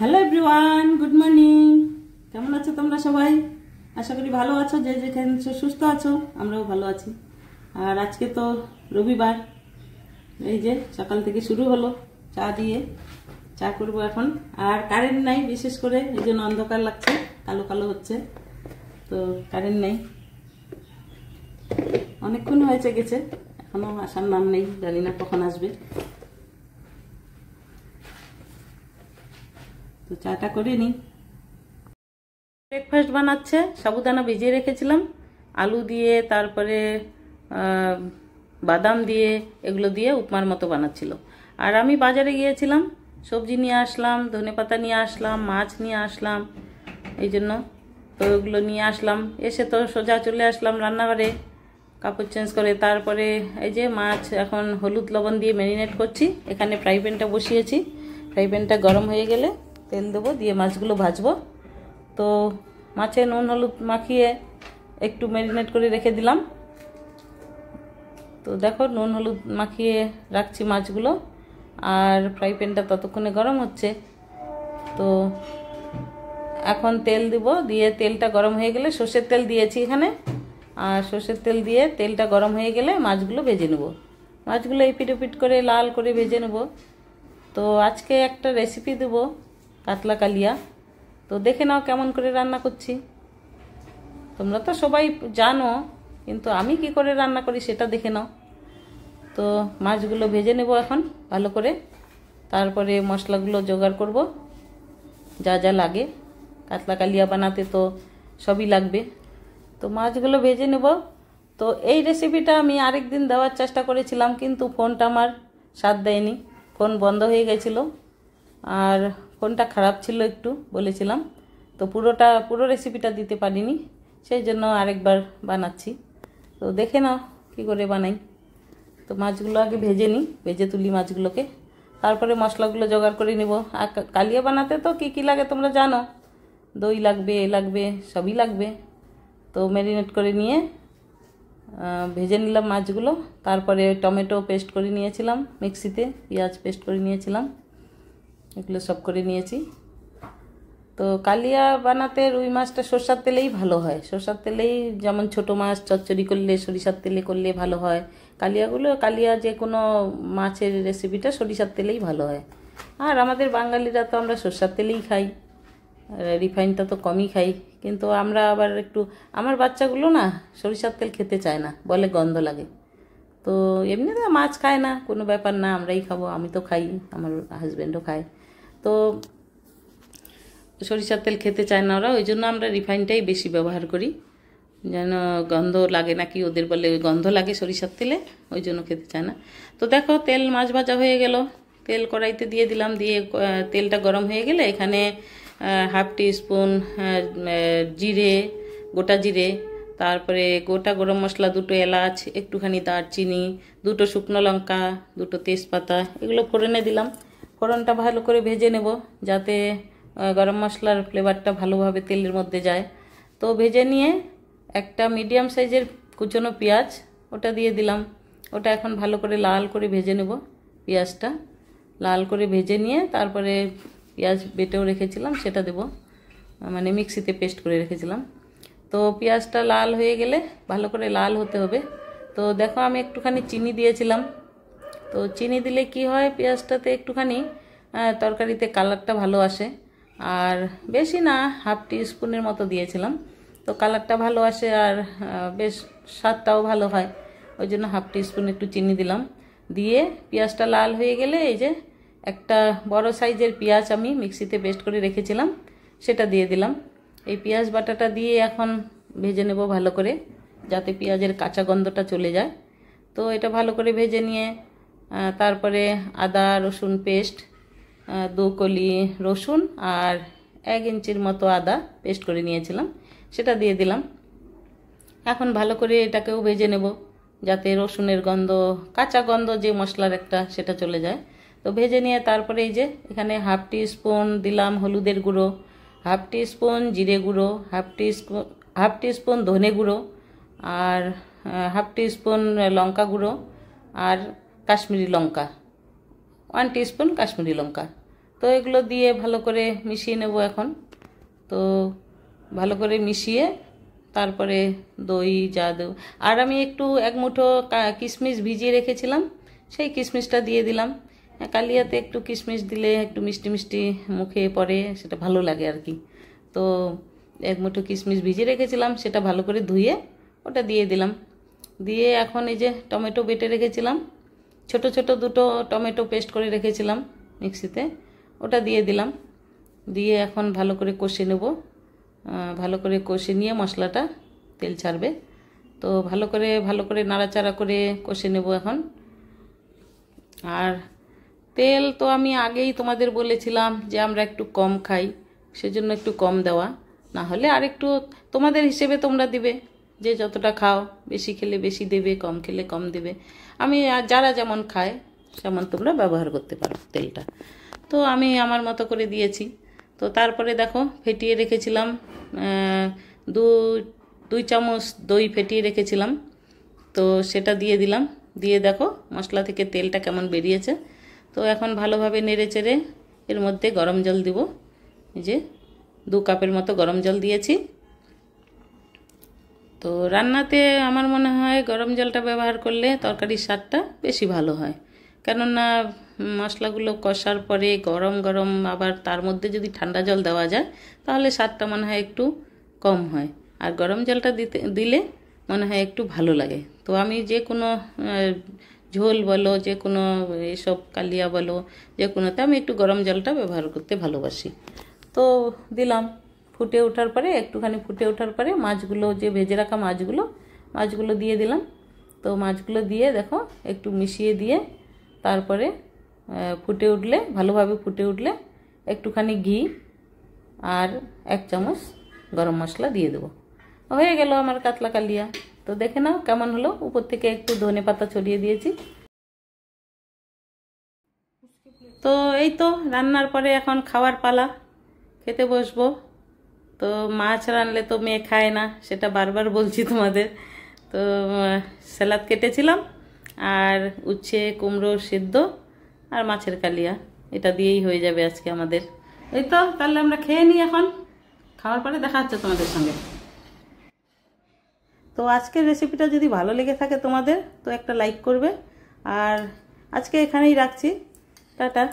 Hello everyone, good morning. কেমন আছো তোমরা সবাই? আশা করি ভালো আছো, যে যেখানে সুস্থ আছো। আমরাও ভালো আছি। আর আজকে তো রবিবার, এই যে সকাল থেকে শুরু হলো চা দিয়ে। চা করবো এখন। আর কারেন্ট নাই, বিশেষ করে এই জন্য অন্ধকার লাগছে, কালো কালো হচ্ছে। তো কারেন্ট নেই, অনেকক্ষণ হয়েছে গেছে, এখনো আসার নাম নেই, জানি না কখন আসবে। তো চাটা করে নিই। ব্রেকফাস্ট বানাচ্ছে, সাবুদানা ভিজিয়ে রেখেছিলাম আলু দিয়ে, তারপরে বাদাম দিয়ে, এগুলো দিয়ে উপমার মতো বানাচ্ছিল। আর আমি বাজারে গিয়েছিলাম, সবজি নিয়ে আসলাম, ধনেপাতা নিয়ে আসলাম, মাছ নিয়ে আসলাম, এই জন্য তো ওগুলো নিয়ে আসলাম। এসে তো সোজা চলে আসলাম রান্নাঘরে কাপড় চেঞ্জ করে। তারপরে এই যে মাছ এখন হলুদ লবণ দিয়ে ম্যারিনেট করছি। এখানে ফ্রাই প্যানটা বসিয়েছি, ফ্রাই প্যানটা গরম হয়ে গেলে তেল দেবো, দিয়ে মাছগুলো ভাজবো। তো মাছে নুন হলুদ মাখিয়ে একটু ম্যারিনেট করে রেখে দিলাম। তো দেখো নুন হলুদ মাখিয়ে রাখছি মাছগুলো, আর ফ্রাই প্যানটা ততক্ষণে গরম হচ্ছে। তো এখন তেল দিব, দিয়ে তেলটা গরম হয়ে গেলে, সর্ষের তেল দিয়েছি এখানে, আর সর্ষের তেল দিয়ে তেলটা গরম হয়ে গেলে মাছগুলো ভেজে নেব। মাছগুলো এপিট ওপিট করে লাল করে ভেজে নেব। তো আজকে একটা রেসিপি দেবো, কাতলা কালিয়া। তো দেখে নাও কেমন করে রান্না করছি। তোমরা তো সবাই জানো, কিন্তু আমি কি করে রান্না করি সেটা দেখে নাও। তো মাছগুলো ভেজে নেব এখন ভালো করে, তারপরে মশলাগুলো জোগাড় করব, যা যা লাগে। কাতলা কালিয়া বানাতে তো সবই লাগবে। তো মাছগুলো ভেজে নেব। তো এই রেসিপিটা আমি আরেক দিন দেওয়ার চেষ্টা করেছিলাম, কিন্তু ফোনটা আমার সাথ দেয়নি, ফোন বন্ধ হয়ে গেছিল, আর ফোনটা খারাপ ছিল একটু বলেছিলাম। তো পুরো রেসিপিটা দিতে পারিনি, সেই জন্য আরেকবার বানাচ্ছি। তো দেখে নাও কী করে বানাই। তো মাছগুলো আগে ভেজে নিই, ভেজে তুলি মাছগুলোকে, তারপরে মশলাগুলো জোগাড় করে নিব। আর কালিয়া বানাতে তো কী কী লাগে তোমরা জানো, দই লাগবে, লাগবে, সবই লাগবে। তো ম্যারিনেট করে নিয়ে ভেজে নিলাম মাছগুলো। তারপরে টমেটো পেস্ট করে নিয়েছিলাম মিক্সিতে, পেঁয়াজ পেস্ট করে নিয়েছিলাম, এগুলো সব করে নিয়েছি। তো কালিয়া বানাতে রুই মাছটা সরষার তেলেই ভালো হয়। সরষার তেলেই, যেমন ছোটো মাছ চচ্চড়ি করলে সরিষার তেলে করলে ভালো হয়। কালিয়া যে কোনো মাছের রেসিপিটা সরিষার তেলেই ভালো হয়। আর আমাদের বাঙালিরা তো আমরা সরষার তেলেই খাই, রিফাইনটা তো কমই খাই। কিন্তু আমরা আবার একটু, আমার বাচ্চাগুলো না সরিষার তেল খেতে চায় না, বলে গন্ধ লাগে। তো এমনিতে মাছ খায় না, কোনো ব্যাপার না, আমরাই খাবো, আমি তো খাই, আমার হাজব্যান্ডও খায়। তো সরিষার তেল খেতে চায় না ওরা, ওই জন্য আমরা রিফাইনটাই বেশি ব্যবহার করি, যেন গন্ধ লাগে নাকি ওদের, বলে গন্ধ লাগে সরিষার তেলে, ওই জন্য খেতে চায় না। তো দেখো তেল, মাছ ভাজা হয়ে গেল, তেল কড়াইতে দিয়ে দিলাম, দিয়ে তেলটা গরম হয়ে গেলে এখানে হাফ টিস্পুন জিরে, গোটা জিরে, তারপরে গোটা গরম মশলা, 2টো এলাচ, একটুখানি দারচিনি, 2টো শুকনো লঙ্কা, 2টো তেজপাতা, এগুলো ফোড়নে দিলাম। ফোড়নটা ভালো করে ভেজে নেব, যাতে গরম মশলার ফ্লেভারটা ভালোভাবে তেলের মধ্যে যায়। তো ভেজে নিয়ে একটা মিডিয়াম সাইজের কুচনো পেঁয়াজ, ওটা দিয়ে দিলাম। ওটা এখন ভালো করে লাল করে ভেজে নেব। পেঁয়াজটা লাল করে ভেজে নিয়ে তারপরে পেঁয়াজ বেটেও রেখেছিলাম সেটা দেব, মানে মিক্সিতে পেস্ট করে রেখেছিলাম। তো পেঁয়াজটা লাল হয়ে গেলে, ভালো করে লাল হতে হবে। তো দেখো আমি একটুখানি চিনি দিয়েছিলাম। তো চিনি দিলে কি হয়, পেঁয়াজটাতে একটুখানি তরকারিতে কালারটা ভালো আসে। আর বেশি না, হাফ টিস্পুনের মতো দিয়েছিলাম। তো কালারটা ভালো আসে, আর বেশ স্বাদটাও ভালো হয়, ওই জন্য হাফ টিস্পুন একটু চিনি দিলাম। দিয়ে পেঁয়াজটা লাল হয়ে গেলে এই যে একটা বড় সাইজের পেঁয়াজ আমি মিক্সিতে পেস্ট করে রেখেছিলাম, সেটা দিয়ে দিলাম। এই পেঁয়াজ বাটাটা দিয়ে এখন ভেজে নেব ভালো করে, যাতে পেঁয়াজের কাঁচা গন্ধটা চলে যায়। তো এটা ভালো করে ভেজে নিয়ে তারপরে আদা রসুন পেস্ট, 2 কলি রসুন আর 1 ইঞ্চির মতো আদা পেস্ট করে নিয়েছিলাম, সেটা দিয়ে দিলাম। এখন ভালো করে এটাকেও ভেজে নেব, যাতে রসুনের গন্ধ, কাঁচা গন্ধ যে মশলার একটা, সেটা চলে যায়। তো ভেজে নিয়ে তারপরে এই যে এখানে হাফ টিস্পুন দিলাম হলুদের গুঁড়ো, হাফ টিস্পুন জিরে গুঁড়ো, হাফ টিস্পুন ধনে গুঁড়ো, আর হাফ টিস্পুন লঙ্কা গুঁড়ো, আর কাশ্মীরি লঙ্কা, 1 টিস্পুন কাশ্মীরি লঙ্কা। তো এগুলো দিয়ে ভালো করে মিশিয়ে নেব এখন। তো ভালো করে মিশিয়ে তারপরে দই যা দেবো। আর আমি একটু এক মুঠো কিশমিশ ভিজিয়ে রেখেছিলাম, সেই কিশমিশটা দিয়ে দিলাম। কালিয়াতে একটু কিশমিশ দিলে একটু মিষ্টি মিষ্টি মুখে পড়ে, সেটা ভালো লাগে আর কি। তো এক মুঠো কিশমিশ ভিজিয়ে রেখেছিলাম, সেটা ভালো করে ধুয়ে ওটা দিয়ে দিলাম। দিয়ে এখন এই যে টমেটো বেটে রেখেছিলাম, ছোট ছোট দুটো টমেটো পেস্ট করে রেখেছিলাম মিক্সিতে, ওটা দিয়ে দিলাম। দিয়ে এখন ভালো করে কষে নেব। ভালো করে কষে নিয়ে মশলাটা তেল ছাড়বে। তো ভালো করে নাড়াচাড়া করে কষে নেব এখন। আর তেল তো আমি আগেই তোমাদের বলেছিলাম যে আমরা একটু কম খাই, সেজন্য একটু কম দেওয়া। না হলে আর একটু তোমাদের হিসেবে তোমরা দিবে, যে যতটা খাও, বেশি খেলে বেশি দেবে, কম খেলে কম দেবে। আমি যারা যেমন খায় তেমন তোমরা ব্যবহার করতে পারো তেলটা। তো আমি আমার মতো করে দিয়েছি। তো তারপরে দেখো ফেটিয়ে রেখেছিলাম, দুই চামচ দই ফেটিয়ে রেখেছিলাম, তো সেটা দিয়ে দিলাম। দিয়ে দেখো মশলা থেকে তেলটা কেমন বেরিয়েছে। তো এখন ভালোভাবে নেড়ে চেড়ে এর মধ্যে গরম জল দিব। এই যে 2 কাপের মতো গরম জল দিয়েছি। তো রান্নাতে আমার মনে হয় গরম জলটা ব্যবহার করলে তরকারির স্বাদটা বেশি ভালো হয়। কেননা মশলাগুলো কষার পরে গরম গরম আবার তার মধ্যে যদি ঠান্ডা জল দেওয়া যায়, তাহলে স্বাদটা মনে হয় একটু কম হয়। আর গরম জলটা দিলে মনে হয় একটু ভালো লাগে। তো আমি যে কোনো ঝোল বলো, যে কোনো এসব কালিয়া বলো, যে কোনোতে আমি একটু গরম জলটা ব্যবহার করতে ভালোবাসি। তো দিলাম। ফুটে ওঠার পরে, একটুখানি ফুটে ওঠার পরে মাছগুলো, যে ভেজে রাখা মাছগুলো দিয়ে দিলাম। তো মাছগুলো দিয়ে দেখো একটু মিশিয়ে দিয়ে তারপরে ফুটে উঠলে, ভালোভাবে ফুটে উঠলে একটুখানি ঘি আর 1 চামচ গরম মশলা দিয়ে দেবো। হয়ে গেল আমার কাতলা কালিয়া। তো দেখে নাও কেমন হলো। উপর থেকে একটু ধনেপাতা ছড়িয়ে দিয়েছি। তো এই তো রান্নার পরে এখন খাওয়ার পালা, খেতে বসবো। তো মাছ রানলে তো মেয়ে খায় না, সেটা বারবার বলছি তোমাদের। তো স্যালাড কেটেছিলাম, আর উচ্ছে কুমড়ো সিদ্ধ আর মাছের কালিয়া, এটা দিয়েই হয়ে যাবে আজকে আমাদের। এই তো তাহলে আমরা খেয়ে নিই এখন। খাওয়ার পরে দেখা হচ্ছে তোমাদের সঙ্গে। তো আজকের রেসিপিটা যদি ভালো লেগে থাকে তোমাদের, তো একটা লাইক করবে। আর আজকে এখানেই রাখছি। টাটা।